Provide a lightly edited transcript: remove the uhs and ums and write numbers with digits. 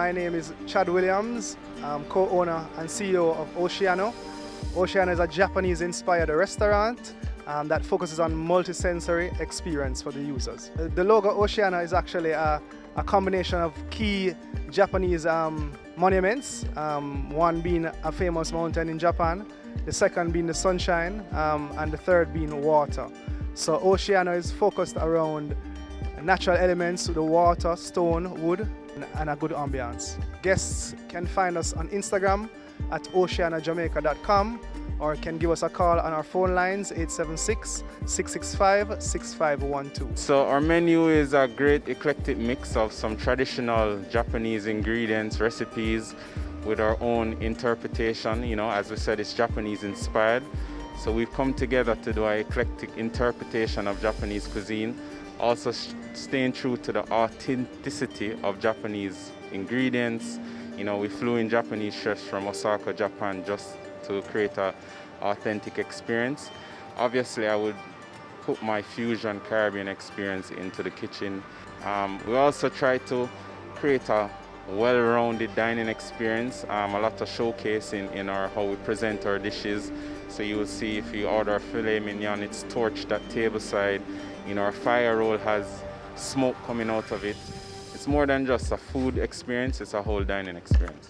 My name is Chad Williams. I'm co-owner and CEO of Oceano. Oceano is a Japanese-inspired restaurant that focuses on multi-sensory experience for the users. The logo Oceano is actually a combination of key Japanese monuments, one being a famous mountain in Japan, the second being the sunshine, and the third being water. So Oceano is focused around natural elements, the water, stone, wood, and a good ambiance. Guests can find us on Instagram at oceanojamaica.com or can give us a call on our phone lines 876-665-6512. So our menu is a great eclectic mix of some traditional Japanese ingredients, recipes with our own interpretation. You know, as we said, it's Japanese inspired. So we've come together to do an eclectic interpretation of Japanese cuisine, also staying true to the authenticity of Japanese ingredients. You know, we flew in Japanese chefs from Osaka, Japan, just to create an authentic experience. Obviously, I would put my fusion Caribbean experience into the kitchen. We also try to create a well-rounded dining experience, a lot of showcasing in how we present our dishes. So you will see if you order filet mignon, it's torched at tableside. You know, our fire roll has smoke coming out of it. It's more than just a food experience, it's a whole dining experience.